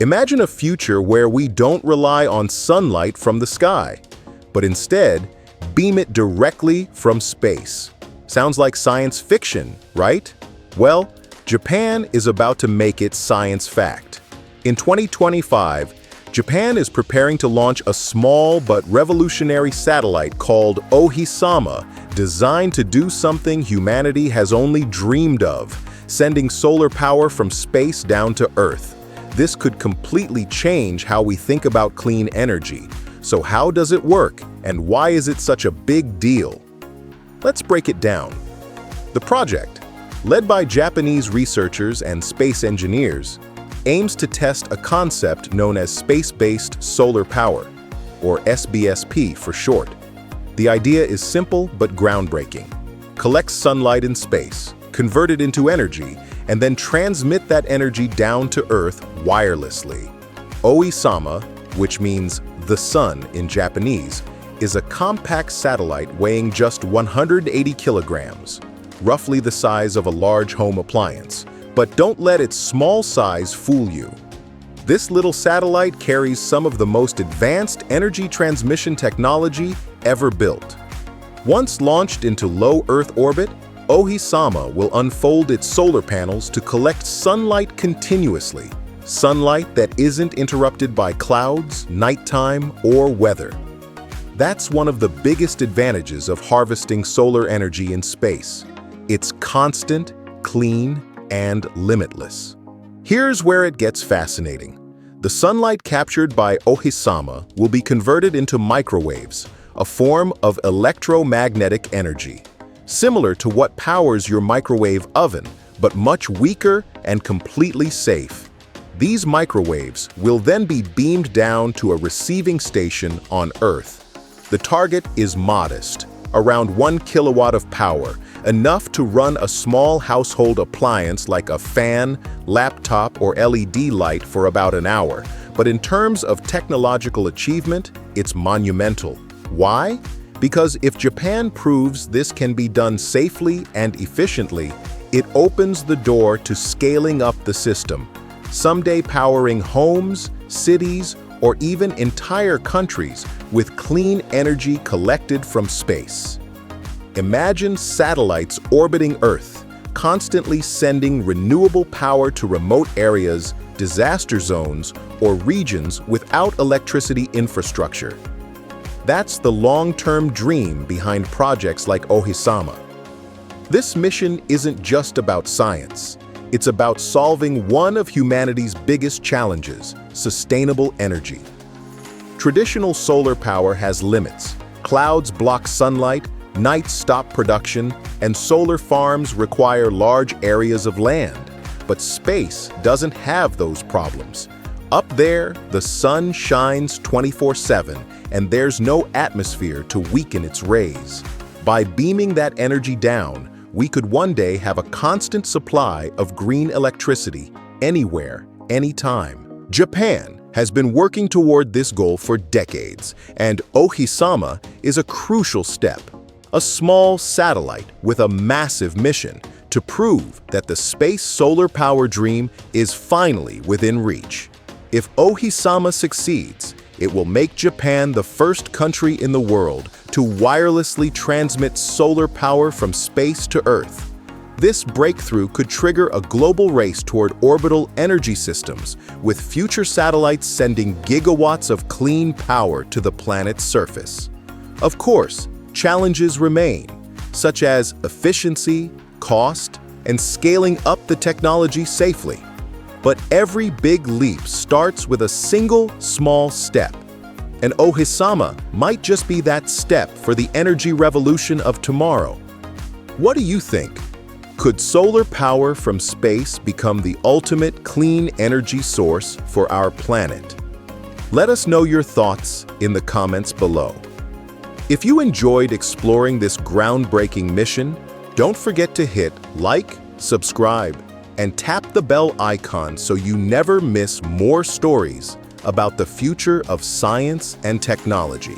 Imagine a future where we don't rely on sunlight from the sky, but instead beam it directly from space. Sounds like science fiction, right? Well, Japan is about to make it science fact. In 2025, Japan is preparing to launch a small but revolutionary satellite called Ohisama, designed to do something humanity has only dreamed of, sending solar power from space down to Earth. This could completely change how we think about clean energy. So how does it work, and why is it such a big deal? Let's break it down. The project, led by Japanese researchers and space engineers, aims to test a concept known as space-based solar power, or SBSP for short. The idea is simple but groundbreaking. Collect sunlight in space, convert it into energy, and then transmit that energy down to Earth wirelessly. Ohisama, which means the sun in Japanese, is a compact satellite weighing just 180 kilograms, roughly the size of a large home appliance. But don't let its small size fool you. This little satellite carries some of the most advanced energy transmission technology ever built. Once launched into low Earth orbit, Ohisama will unfold its solar panels to collect sunlight continuously, sunlight that isn't interrupted by clouds, nighttime, or weather. That's one of the biggest advantages of harvesting solar energy in space. It's constant, clean, and limitless. Here's where it gets fascinating. The sunlight captured by Ohisama will be converted into microwaves, a form of electromagnetic energy, similar to what powers your microwave oven, but much weaker and completely safe. These microwaves will then be beamed down to a receiving station on Earth. The target is modest, around 1 kilowatt of power, enough to run a small household appliance like a fan, laptop, or LED light for about an hour. But in terms of technological achievement, it's monumental. Why? Because if Japan proves this can be done safely and efficiently, it opens the door to scaling up the system, someday powering homes, cities, or even entire countries with clean energy collected from space. Imagine satellites orbiting Earth, constantly sending renewable power to remote areas, disaster zones, or regions without electricity infrastructure. That's the long-term dream behind projects like Ohisama. This mission isn't just about science. It's about solving one of humanity's biggest challenges: sustainable energy. Traditional solar power has limits. Clouds block sunlight, nights stop production, and solar farms require large areas of land. But space doesn't have those problems. Up there, the sun shines 24/7, and there's no atmosphere to weaken its rays. By beaming that energy down, we could one day have a constant supply of green electricity anywhere, anytime. Japan has been working toward this goal for decades, and Ohisama is a crucial step. A small satellite with a massive mission to prove that the space solar power dream is finally within reach. If Ohisama succeeds, it will make Japan the first country in the world to wirelessly transmit solar power from space to Earth. This breakthrough could trigger a global race toward orbital energy systems, with future satellites sending gigawatts of clean power to the planet's surface. Of course, challenges remain, such as efficiency, cost, and scaling up the technology safely. But every big leap starts with a single small step. And Ohisama might just be that step for the energy revolution of tomorrow. What do you think? Could solar power from space become the ultimate clean energy source for our planet? Let us know your thoughts in the comments below. If you enjoyed exploring this groundbreaking mission, don't forget to hit like, subscribe, and tap the bell icon so you never miss more stories about the future of science and technology.